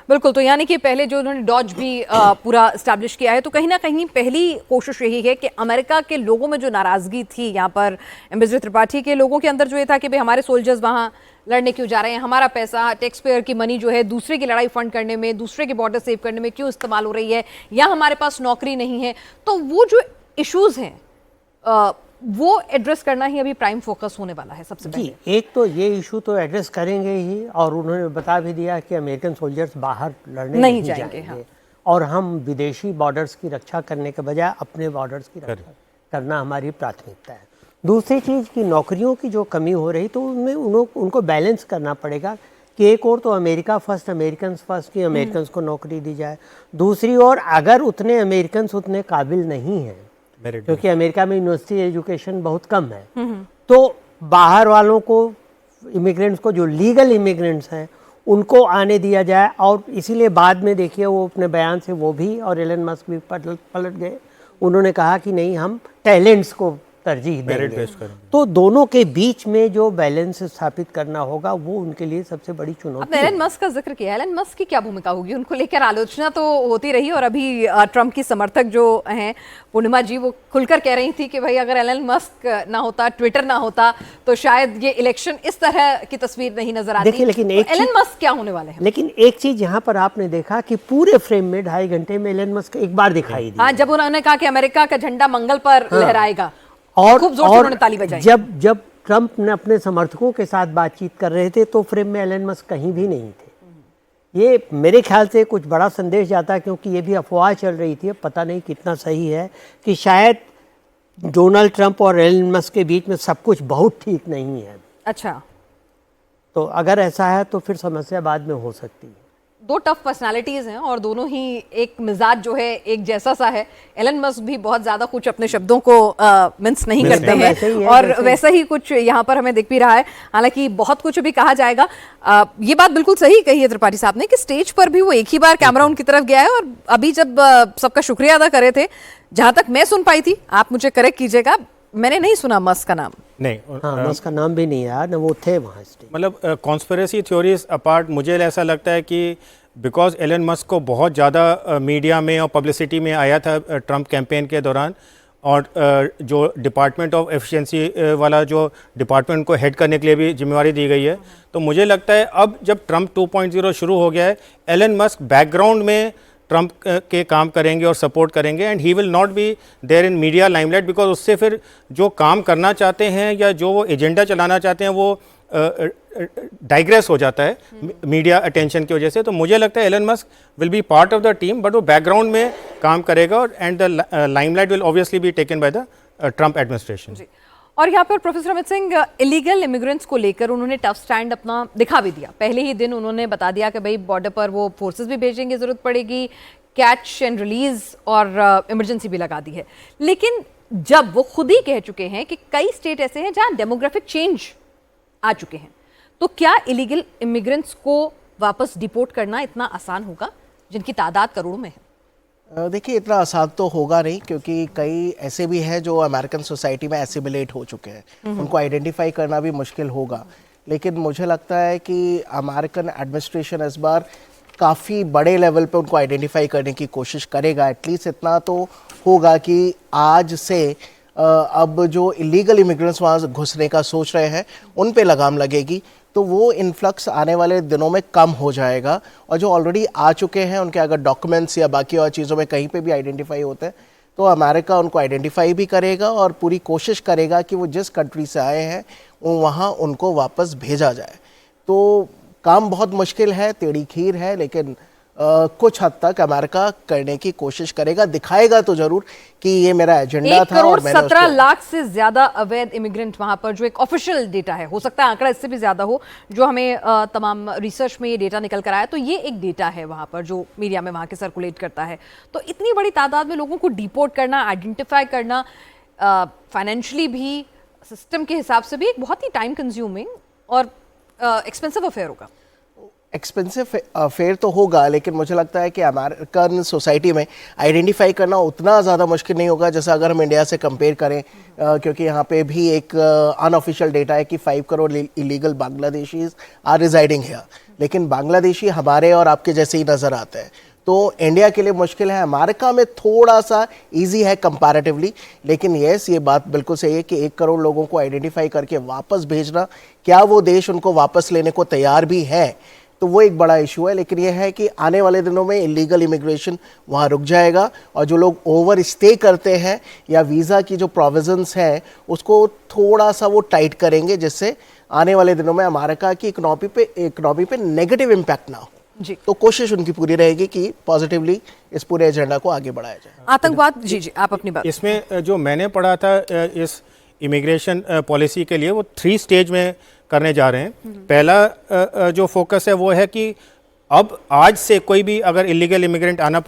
बिल्कुल, तो यानी कि पहले जो उन्होंने डॉज भी पूरा स्टैब्लिश किया है, तो कहीं ना कहीं पहली कोशिश यही है कि अमेरिका के लोगों में जो नाराजगी थी, यहाँ पर एम्बेसडर त्रिपाठी के लोगों के अंदर जो ये था कि भाई हमारे सोल्जर्स वहाँ लड़ने क्यों जा रहे हैं, हमारा पैसा टैक्स पेयर की मनी जो है दूसरे की लड़ाई फंड करने में, दूसरे के बॉर्डर सेव करने में क्यों इस्तेमाल हो रही है, या हमारे पास नौकरी नहीं है। तो वो जो इश्यूज हैं वो एड्रेस करना ही अभी प्राइम फोकस होने वाला है सबसे पहले। जी, एक तो ये इशू तो एड्रेस करेंगे ही, और उन्होंने बता भी दिया कि अमेरिकन सोल्जर्स बाहर लड़ने नहीं जाएंगे। हाँ। और हम विदेशी बॉर्डर्स की रक्षा करने के बजाय अपने बॉर्डर्स की रक्षा करना हमारी प्राथमिकता है। दूसरी चीज़ की नौकरियों की जो कमी हो रही, तो उनमें उनको बैलेंस करना पड़ेगा कि एक और तो अमेरिका फर्स्ट, अमेरिकन फर्स्ट, की अमेरिकन को नौकरी दी जाए। दूसरी ओर अगर उतने अमेरिकन उतने काबिल नहीं हैं, क्योंकि अमेरिका में यूनिवर्सिटी एजुकेशन बहुत कम है, तो बाहर वालों को, इमिग्रेंट्स को, जो लीगल इमिग्रेंट्स हैं उनको आने दिया जाए। और इसीलिए बाद में देखिए वो अपने बयान से वो भी और एलन मस्क भी पलट गए। उन्होंने कहा कि नहीं, हम टैलेंट्स को तरजीह देंगे। तो दोनों के बीच में जो बैलेंस स्थापित करना होगा वो उनके लिए सबसे बड़ी चुनौती है। एलन मस्क का जिक्र किया, एलन मस्क की क्या भूमिका होगी? उनको लेकर आलोचना तो होती रही, और अभी ट्रंप की समर्थक जो हैं पूर्णिमा जी, वो खुलकर कह रही थी कि भाई अगर एलन मस्क ना होता, ट्विटर ना होता, तो शायद ये इलेक्शन इस तरह की तस्वीर नहीं नजर आती। देखिए, लेकिन तो एलन मस्क क्या होने वाले हैं? लेकिन एक चीज यहाँ पर आपने देखा कि पूरे फ्रेम में 2.5 घंटे में एलन मस्क एक बार दिखाई दी। हाँ, जब उन्होंने कहा कि अमेरिका का झंडा मंगल पर लहराएगा, और खूब जोर से उन्होंने ताली बजाई। जब ट्रंप ने अपने समर्थकों के साथ बातचीत कर रहे थे तो फ्रेम में एलन मस्क कहीं भी नहीं थे। ये मेरे ख्याल से कुछ बड़ा संदेश जाता है, क्योंकि ये भी अफवाह चल रही थी, पता नहीं कितना सही है, कि शायद डोनाल्ड ट्रंप और एलन मस्क के बीच में सब कुछ बहुत ठीक नहीं है। अच्छा, तो अगर ऐसा है तो फिर समस्या बाद में हो सकती है। दो टफ पर्सनालिटीज हैं और दोनों ही एक मिजाज जो है एक जैसा सा है। एलन मस्क भी बहुत ज्यादा कुछ अपने शब्दों को मिन्स नहीं करते हैं, और वैसा ही कुछ यहाँ पर हमें दिख भी रहा है। हालांकि बहुत कुछ अभी कहा जाएगा। ये बात बिल्कुल सही कही है त्रिपाठी साहब ने कि स्टेज पर भी वो एक ही बार कैमरा उनकी तरफ गया है, और अभी जब सबका शुक्रिया अदा करे थे, जहां तक मैं सुन पाई थी, आप मुझे करेक्ट कीजिएगा, मैंने नहीं सुना मस्क का नाम। नहीं, हाँ, मस्क का नाम भी नहीं यार, वो थे वहाँ। मतलब कॉन्स्पिरेसी थ्योरीज अपार्ट, मुझे ऐसा लगता है कि बिकॉज एलन मस्क को बहुत ज़्यादा मीडिया में और पब्लिसिटी में आया था ट्रंप कैंपेन के दौरान, और जो डिपार्टमेंट ऑफ एफिशिएंसी वाला जो डिपार्टमेंट को हेड करने के लिए भी जिम्मेवारी दी गई है, तो मुझे लगता है अब जब ट्रंप 2.0 शुरू हो गया है, एलन मस्क बैकग्राउंड में ट्रंप के काम करेंगे और सपोर्ट करेंगे, and he will not be there in media limelight, because उससे फिर जो काम करना चाहते हैं या जो वो एजेंडा चलाना चाहते हैं वो डाइग्रेस हो जाता है मीडिया अटेंशन की वजह से। तो मुझे लगता है Elon Musk will be part of the team, but वो बैकग्राउंड में काम करेगा, और and the limelight will obviously be taken by the Trump administration. और यहाँ पर professor Amit Singh, illegal immigrants को लेकर उन्होंने टफ स्टैंड अपना दिखा भी दिया। पहले ही दिन उन्होंने बता दिया कि भाई बॉर्डर पर वो फोर्सेस भी भेजेंगे, जरूरत पड़ेगी, कैच एंड रिलीज और इमरजेंसी भी लगा दी है। लेकिन जब वो खुद ही कह चुके हैं कि कई स्टेट ऐसे हैं जहां डेमोग्राफिक चेंज आ चुके हैं, तो क्या इलीगल इमिग्रेंट्स को वापस डिपोर्ट करना इतना आसान होगा, जिनकी तादाद करोड़ों में है? देखिए, इतना आसान तो होगा नहीं, क्योंकि कई ऐसे भी हैं जो अमेरिकन सोसाइटी में एसिमिलेट हो चुके हैं, उनको आइडेंटिफाई करना भी मुश्किल होगा। लेकिन मुझे लगता है कि अमेरिकन एडमिनिस्ट्रेशन इस बार काफ़ी बड़े लेवल पे उनको आइडेंटिफाई करने की कोशिश करेगा। एटलीस्ट इतना तो होगा कि आज से अब जो इलीगल इमिग्रेंट्स वहाँ घुसने का सोच रहे हैं उन पे लगाम लगेगी, तो वो इन्फ्लक्स आने वाले दिनों में कम हो जाएगा। और जो ऑलरेडी आ चुके हैं उनके अगर डॉक्यूमेंट्स या बाकी और चीज़ों में कहीं पे भी आइडेंटिफाई होते हैं, तो अमेरिका उनको आइडेंटिफाई भी करेगा और पूरी कोशिश करेगा कि वो जिस कंट्री से आए हैं वहाँ उनको वापस भेजा जाए। तो काम बहुत मुश्किल है, टेढ़ी खीर है, लेकिन कुछ हद तक अमेरिका करने की कोशिश करेगा, दिखाएगा तो जरूर कि ये मेरा एजेंडा था। 1.17 लाख से ज्यादा अवैध इमिग्रेंट वहां पर, जो एक ऑफिशियल डेटा है, हो सकता है आंकड़ा इससे भी ज्यादा हो, जो हमें तमाम रिसर्च में ये डेटा निकल कर आया, तो ये एक डेटा है वहां पर जो मीडिया में वहां के सर्कुलेट करता है। तो इतनी बड़ी तादाद में लोगों को डिपोर्ट करना, आइडेंटिफाई करना, फाइनेंशियली भी, सिस्टम के हिसाब से भी एक बहुत ही टाइम कंज्यूमिंग और एक्सपेंसिव अफेयर होगा। एक्सपेंसिव अफेयर तो होगा, लेकिन मुझे लगता है कि अमेरिकन सोसाइटी में आइडेंटिफाई करना उतना ज़्यादा मुश्किल नहीं होगा जैसा अगर हम इंडिया से कंपेयर करें, क्योंकि यहाँ पे भी एक अनऑफिशियल डेटा है कि 5 crore illegal Bangladeshis are residing here. लेकिन बांग्लादेशी हमारे और आपके जैसे ही नज़र आते हैं। तो इंडिया के लिए मुश्किल है, अमेरिका में थोड़ा सा इजी है कंपैरेटिवली। लेकिन यस, ये बात बिल्कुल सही है कि 1 करोड़ लोगों को आइडेंटिफाई करके वापस भेजना, क्या वो देश उनको वापस लेने को तैयार भी है, तो वो एक बड़ा इशू है। लेकिन यह है कि आने वाले दिनों में इलीगल इमिग्रेशन वहाँ रुक जाएगा, और जो लोग ओवर स्टे करते हैं या वीज़ा की जो प्रोविजंस हैं उसको थोड़ा सा वो टाइट करेंगे, जिससे आने वाले दिनों में अमेरिका की इकोनॉमी पे नेगेटिव इम्पैक्ट ना हो। जी, तो कोशिश उनकी पूरी रहेगी कि पॉजिटिवली इस पूरे एजेंडा को आगे बढ़ाया जाए। आतंकवाद, जी जी आप अपनी बात। इसमें जो मैंने पढ़ा था इस इमिग्रेशन पॉलिसी के लिए, वो 3 स्टेज में करने जा रहे हैं। पहला जो फोकस है वो है कि अब आज से कोई भी अगर इलीगल इमिग्रेंट आना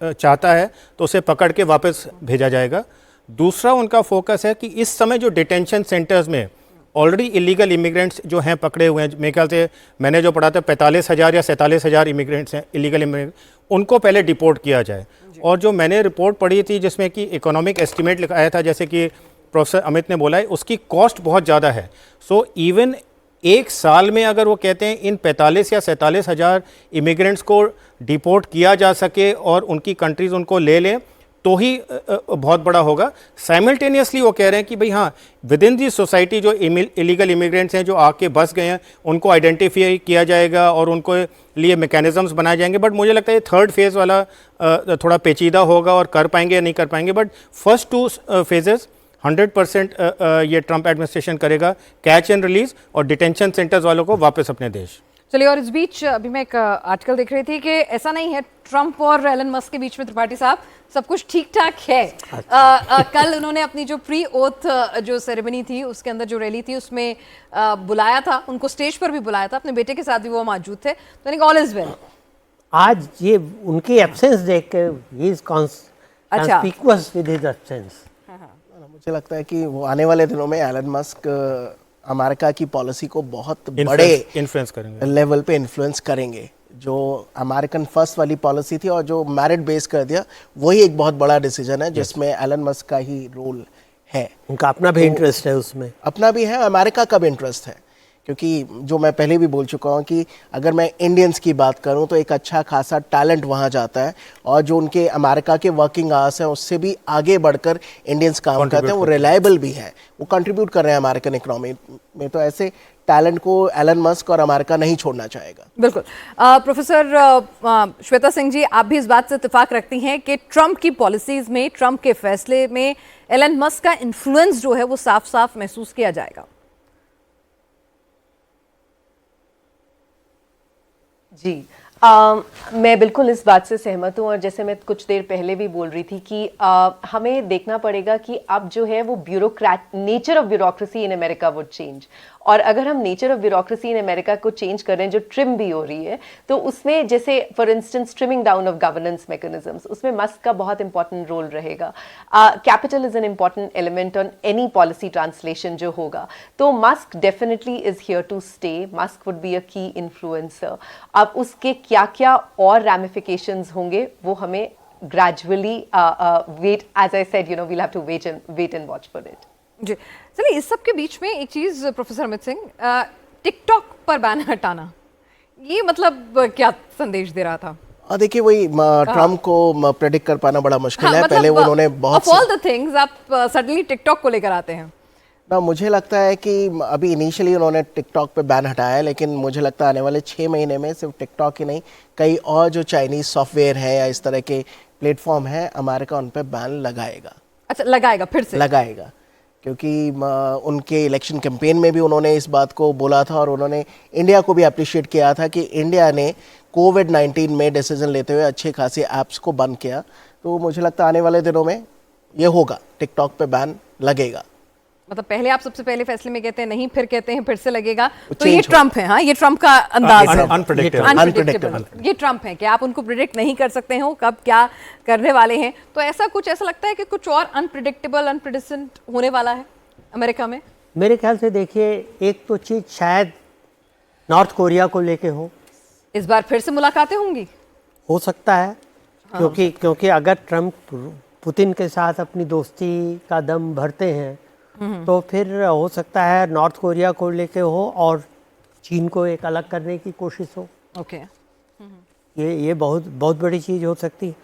चाहता है तो उसे पकड़ के वापस भेजा जाएगा। दूसरा उनका फोकस है कि इस समय जो डिटेंशन सेंटर्स में ऑलरेडी इलीगल इमिग्रेंट्स जो हैं पकड़े हुए हैं, मेरे ख्याल से मैंने जो पढ़ा था 45,000 या 47,000 इमिग्रेंट्स हैं इलीगल इमिग्रेंट, उनको पहले डिपोर्ट किया जाए। और जो मैंने रिपोर्ट पढ़ी थी जिसमें कि इकोनॉमिक एस्टिमेट लिखाया था, जैसे कि प्रोफेसर अमित ने बोला है, उसकी कॉस्ट बहुत ज़्यादा है। सो इवन 1 साल में अगर वो कहते हैं इन 45 या 47,000 इमिग्रेंट्स को डिपोर्ट किया जा सके और उनकी कंट्रीज़ उनको ले लें तो ही बहुत बड़ा होगा। साइमल्टेनियसली वो कह रहे हैं कि भाई हाँ, विद इन दी सोसाइटी जो इलीगल इमिग्रेंट्स हैं जो आके बस गए हैं उनको आइडेंटिफाई किया जाएगा और उनको लिए मैकेनिज्म्स बनाए जाएंगे। बट मुझे लगता है थर्ड फेज़ वाला थोड़ा पेचीदा होगा और कर पाएंगे या नहीं कर पाएंगे। बट फर्स्ट 2 फेजेस 100% ये ट्रंप एडमिनिस्ट्रेशन करेगा, कैच एंड रिलीज और डिटेंशन सेंटर्स वालों को वापस अपने देश। चलिए, और इस बीच अभी मैं एक आर्टिकल देख रही थी कि ऐसा नहीं है ट्रंप और एलन मस्क के बीच में, त्रिपाठी साहब, सब कुछ ठीक ठाक है। कल उन्होंने अपनी जो प्री ओथ जो सेरेमनी थी उसके अंदर जो रैली थी उसमें बुलाया था, उनको स्टेज पर भी बुलाया था, अपने बेटे के साथ भी वो मौजूद थे, तो ऑल इज वेल। आज ये उनकी एब्सेंस देख के he is conspicuous with his absence. मुझे लगता है कि वो आने वाले दिनों में एलन मस्क अमेरिका की पॉलिसी को बहुत बड़े इन्फ्लुएंस करेंगे, लेवल पे इन्फ्लुएंस करेंगे। जो अमेरिकन फर्स्ट वाली पॉलिसी थी और जो मेरिट बेस कर दिया, वही एक बहुत बड़ा डिसीजन है जिसमें एलन मस्क का ही रोल है। उनका अपना भी इंटरेस्ट है उसमें, अपना भी है, अमेरिका का भी इंटरेस्ट है। क्योंकि जो मैं पहले भी बोल चुका हूँ कि अगर मैं इंडियंस की बात करूँ तो एक अच्छा खासा टैलेंट वहाँ जाता है, और जो उनके अमेरिका के वर्किंग आवर्स हैं उससे भी आगे बढ़कर इंडियंस काम करते हैं, वो रिलायबल भी है, वो कंट्रीब्यूट कर रहे हैं अमेरिकन इकोनॉमी में। तो ऐसे टैलेंट को एलन मस्क और अमेरिका नहीं छोड़ना चाहेगा। बिल्कुल। प्रोफेसर श्वेता सिंह जी, आप भी इस बात से इत्तेफाक रखती हैं कि ट्रंप की पॉलिसीज में, ट्रंप के फैसले में एलन मस्क का इन्फ्लुएंस जो है वो साफ साफ महसूस किया जाएगा? जी, मैं बिल्कुल इस बात से सहमत हूँ, और जैसे मैं कुछ देर पहले भी बोल रही थी कि हमें देखना पड़ेगा कि अब जो है वो nature of bureaucracy in America would change. और अगर हम nature of bureaucracy in America को चेंज कर रहे हैं, जो ट्रिम भी हो रही है, तो उसमें जैसे for instance trimming down of governance mechanisms, उसमें मस्क का बहुत इंपॉर्टेंट रोल रहेगा। Capital is an important element on any policy translation जो होगा, तो Musk definitely is here to stay. Musk would be a key influencer. अब उसके क्या क्या और रैमिफिकेशंस होंगे वो हमें gradually wait, as I said, will have to wait and watch for it. जी, चलिए, इस सब के बीच में एक चीज प्रोफेसर अमित सिंह, टिकटॉक पर बैन हटाना, ये मतलब क्या संदेश दे रहा था? देखिए, वही ट्रम्प को प्रेडिक्ट कर पाना बड़ा मुश्किल है। मतलब, पहले वो उन्होंने बहुत ऑल द थिंग्स आप सडनली टिकटॉक को लेकर आते हैं ना। मुझे लगता है कि अभी इनिशियली उन्होंने टिकटॉक पे बैन हटाया है, लेकिन मुझे लगता है आने वाले 6 महीने में सिर्फ टिकटॉक ही नहीं, कई और जो चाइनीज सॉफ्टवेयर है या इस तरह के प्लेटफॉर्म है, अमेरिका उन पे बैन लगाएगा। अच्छा, लगाएगा, फिर से लगाएगा, क्योंकि उनके इलेक्शन कैंपेन में भी उन्होंने इस बात को बोला था, और उन्होंने इंडिया को भी अप्रिशिएट किया था कि इंडिया ने कोविड-19 में डिसीजन लेते हुए अच्छे खासे ऐप्स को बंद किया। तो मुझे लगता है आने वाले दिनों में ये होगा, टिकटॉक पे बैन लगेगा। मतलब पहले आप सबसे पहले फैसले में कहते हैं नहीं, फिर कहते हैं फिर से लगेगा, तो ये ट्रंप है। हाँ, ये ट्रंप का अंदाज है, अनप्रेडिक्टेबल। ये ट्रंप है कि आप उनको प्रिडिक्ट नहीं कर सकते हो कब क्या करने वाले हैं। तो ऐसा लगता है कि कुछ और अनप्रिडिक्टेबल, अनप्रेडिसेंट होने वाला है अमेरिका में। मेरे ख्याल से देखिए, एक तो चीज शायद नॉर्थ कोरिया को लेके हो, इस बार फिर से मुलाकातें होंगी, हो सकता है। क्योंकि अगर ट्रंप पुतिन के साथ अपनी दोस्ती का दम भरते हैं तो फिर हो सकता है नॉर्थ कोरिया को लेके हो, और चीन को एक अलग करने की कोशिश हो। ओके। ये बहुत बहुत बड़ी चीज़ हो सकती है।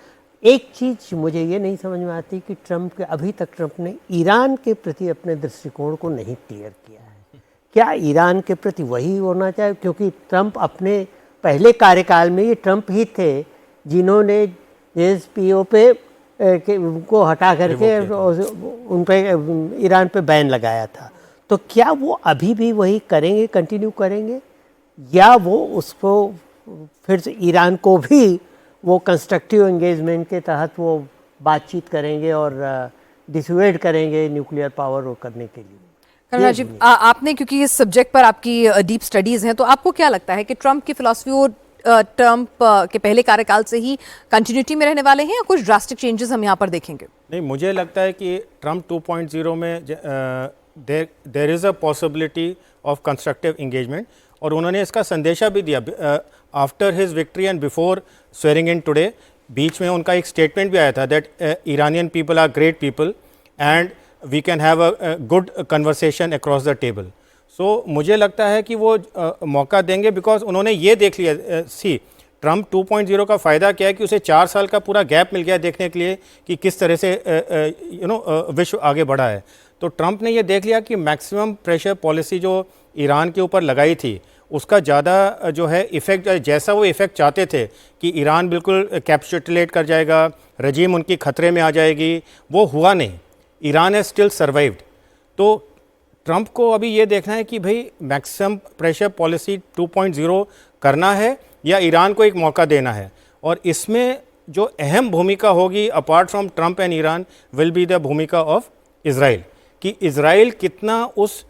एक चीज़ मुझे ये नहीं समझ में आती कि अभी तक ट्रंप ने ईरान के प्रति अपने दृष्टिकोण को नहीं क्लियर किया है। क्या ईरान के प्रति वही होना चाहिए? क्योंकि ट्रंप अपने पहले कार्यकाल में ये ट्रंप ही थे जिन्होंने JSPO पे को हटा करके उन पे ईरान पे बैन लगाया था। तो क्या वो अभी भी वही करेंगे, कंटिन्यू करेंगे, या वो उसको फिर से ईरान को भी वो कंस्ट्रक्टिव एंगेजमेंट के तहत वो बातचीत करेंगे और डिसुएड करेंगे न्यूक्लियर पावर वो करने के लिए? करुणा जी, आपने क्योंकि इस सब्जेक्ट पर आपकी डीप स्टडीज हैं, तो आपको क्या लगता है कि ट्रंप की फिलॉसफी वो ट्रंप के पहले कार्यकाल से ही कंटिन्यूटी में रहने वाले हैं या कुछ ड्रास्टिक चेंजेस हम यहाँ पर देखेंगे? नहीं, मुझे लगता है कि ट्रंप 2.0 में there is a possibility of constructive engagement, और उन्होंने इसका संदेशा भी दिया after his victory and before swearing in today. बीच में उनका एक स्टेटमेंट भी आया था that Iranian people are great people and we can have a good conversation across the table. So मुझे लगता है कि वो मौका देंगे, बिकॉज उन्होंने ये देख लिया। सी, ट्रंप 2.0 का फ़ायदा क्या है कि उसे 4 साल का पूरा गैप मिल गया देखने के लिए कि किस तरह से विश्व आगे बढ़ा है। तो ट्रंप ने ये देख लिया कि मैक्सिमम प्रेशर पॉलिसी जो ईरान के ऊपर लगाई थी उसका ज़्यादा जो है इफ़ेक्ट, जैसा वो इफ़ेक्ट चाहते थे कि ईरान बिल्कुल कैप्चुलेट कर जाएगा, रजीम उनकी खतरे में आ जाएगी, वो हुआ नहीं। Iran has still survived. तो ट्रंप को अभी ये देखना है कि भाई मैक्सिमम प्रेशर पॉलिसी 2.0 करना है या ईरान को एक मौका देना है। और इसमें जो अहम भूमिका होगी apart from Trump and Iran will be the भूमिका ऑफ इज़राइल, कि इज़राइल कितना उस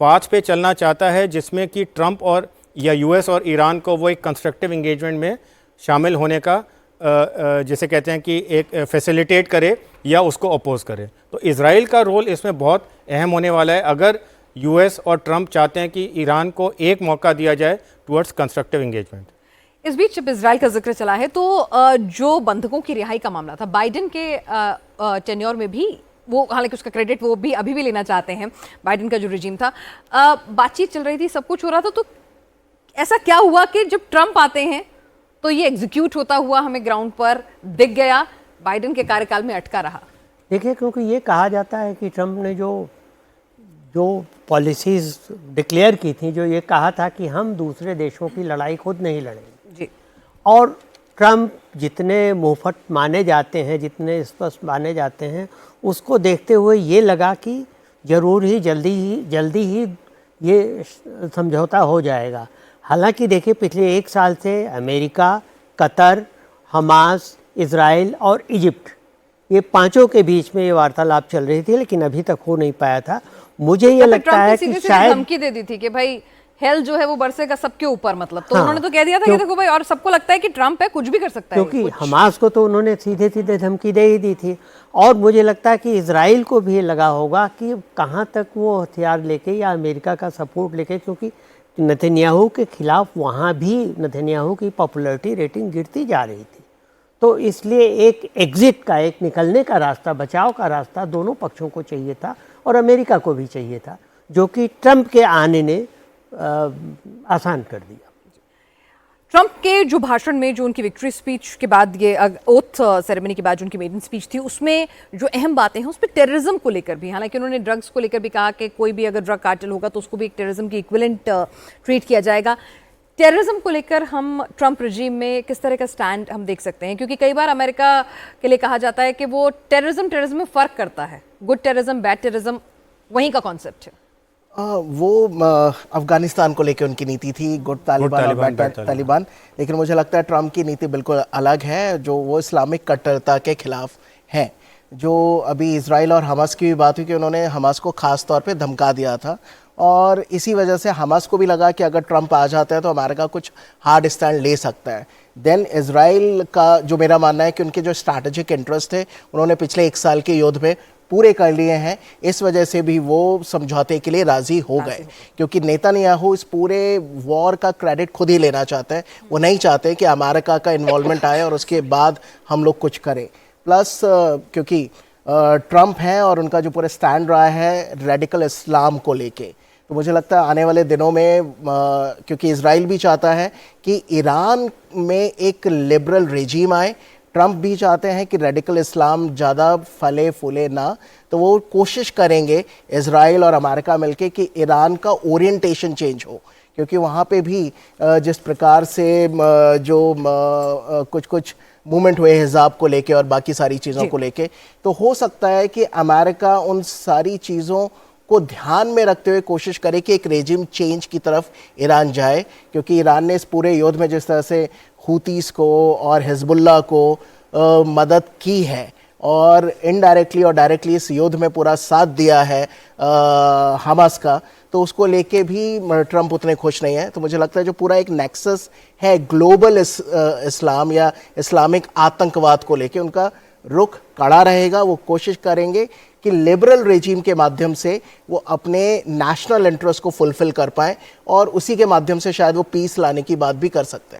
पाथ पे चलना चाहता है जिसमें कि ट्रंप और या यूएस और ईरान को वो एक कंस्ट्रक्टिव इंगेजमेंट में शामिल होने का जिसे कहते हैं कि एक फैसिलिटेट करे या उसको अपोज करे। तो इज़राइल का रोल इसमें बहुत अहम होने वाला है अगर यूएस और ट्रंप चाहते हैं कि ईरान को एक मौका दिया जाए टुवर्ड्स कंस्ट्रक्टिव इंगेजमेंट। इस बीच जब इजराइल का जिक्र चला है तो जो बंधकों की रिहाई का मामला था, बाइडेन के टेन्योर में भी वो, हालांकि उसका क्रेडिट वो भी अभी भी लेना चाहते हैं, बाइडेन का जो रिजीम था, बातचीत चल रही थी, सब कुछ हो रहा था, तो ऐसा क्या हुआ कि जब ट्रंप आते हैं तो ये एग्जीक्यूट होता हुआ हमें ग्राउंड पर दिख गया, बाइडेन के कार्यकाल में अटका रहा? देखिए, क्योंकि ये कहा जाता है कि ट्रंप ने जो पॉलिसीज़ डिक्लेयर की थी, जो ये कहा था कि हम दूसरे देशों की लड़ाई खुद नहीं लड़ेंगे जी, और ट्रंप जितने मुंहफट माने जाते हैं, जितने स्पष्ट माने जाते हैं, उसको देखते हुए ये लगा कि ज़रूर ही जल्दी ही ये समझौता हो जाएगा। हालांकि देखिए, पिछले 1 साल से अमेरिका, कतर, हमास, इज़राइल और इजिप्ट, ये पांचों के बीच में ये वार्तालाप चल रही थी, लेकिन अभी तक हो नहीं पाया था। मुझे ये लगता है कि शायद धमकी दे दी थी कि भाई हेल जो है वो बरसेगा सबके ऊपर, मतलब तो उन्होंने तो कह दिया था कि देखो भाई, और सबको लगता है कि ट्रंप है, कुछ भी कर सकता है, क्योंकि हमास को तो उन्होंने सीधे सीधे धमकी दे ही दी थी। और मुझे लगता है कि इजराइल को भी लगा होगा कि कहाँ तक वो हथियार लेके या अमेरिका का सपोर्ट लेके, क्योंकि नेतन्याहू के खिलाफ वहाँ भी नेतन्याहू की पॉपुलैरिटी रेटिंग गिरती जा रही थी। तो इसलिए एक एग्जिट का, एक निकलने का रास्ता, बचाव का रास्ता दोनों पक्षों को चाहिए था और अमेरिका को भी चाहिए था, जो कि ट्रंप के आने ने आसान कर दिया। ट्रंप के जो भाषण में, जो उनकी विक्ट्री स्पीच के बाद, ये ओथ सेरेमनी के बाद जो उनकी मेडन स्पीच थी, उसमें जो अहम बातें हैं उस पर टेररिज्म को लेकर भी, हालांकि उन्होंने ड्रग्स को लेकर भी कहा कि कोई भी अगर ड्रग कार्टेल होगा तो उसको भी एक टेररिज्म की इक्विवेलेंट ट्रीट किया जाएगा। टेररिज्म को लेकर हम ट्रंप रजीम में किस तरह का स्टैंड हम देख सकते हैं? क्योंकि कई बार अमेरिका के लिए कहा जाता है कि वो टेररिज्म में फ़र्क करता है, गुड टेररिज्म, बैड टेररिज्म, वहीं का कॉन्सेप्ट है। वो अफगानिस्तान को लेकर उनकी नीति थी, गुड तालिबान और बैड तालिबान, लेकिन मुझे लगता है ट्रंप की नीति बिल्कुल अलग है, जो वो इस्लामिक कट्टरता के खिलाफ है। जो अभी इजराइल और हमास की भी बात हुई कि उन्होंने हमास को खास तौर पे धमका दिया था, और इसी वजह से हमास को भी लगा कि अगर ट्रंप आ जाता है तो अमेरिका कुछ हार्ड स्टैंड ले सकता है। देन इजराइल का जो मेरा मानना है कि उनके जो स्ट्रैटेजिक इंटरेस्ट थे उन्होंने पिछले 1 साल के युद्ध में पूरे कर लिए हैं, इस वजह से भी वो समझौते के लिए राजी हो गए, क्योंकि नेतन्याहू इस पूरे वॉर का क्रेडिट खुद ही लेना चाहते हैं। वो नहीं चाहते कि अमेरिका का इन्वॉल्वमेंट आए और उसके बाद हम लोग कुछ करें। प्लस क्योंकि ट्रंप हैं और उनका जो पूरा स्टैंड रहा है रेडिकल इस्लाम को लेके, तो मुझे लगता है आने वाले दिनों में क्योंकि इजराइल भी चाहता है कि ईरान में एक लिबरल रेजीम आए, ट्रंप भी चाहते हैं कि रेडिकल इस्लाम ज़्यादा फले फूले ना, तो वो कोशिश करेंगे इजराइल और अमेरिका मिलके कि ईरान का ओरिएंटेशन चेंज हो, क्योंकि वहाँ पे भी जिस प्रकार से जो कुछ कुछ मूवमेंट हुए हिजाब को लेके और बाकी सारी चीज़ों को लेके, तो हो सकता है कि अमेरिका उन सारी चीज़ों को ध्यान में रखते हुए कोशिश करे कि एक रेजिम चेंज की तरफ ईरान जाए, क्योंकि ईरान ने इस पूरे युद्ध में जिस तरह से हूतीस को और हिजबुल्लाह को मदद की है और इनडायरेक्टली और डायरेक्टली इस युद्ध में पूरा साथ दिया है हमास का, तो उसको लेके भी ट्रंप उतने खुश नहीं है। तो मुझे लगता है जो पूरा एक नेक्सस है ग्लोबल इस्लाम या इस्लामिक आतंकवाद को लेके, उनका रुख कड़ा रहेगा। वो कोशिश करेंगे कि लिबरल रेजीम के माध्यम से वो अपने नेशनल इंटरेस्ट को फुलफिल कर पाएं और उसी के माध्यम से शायद वो पीस लाने की बात भी कर सकते हैं।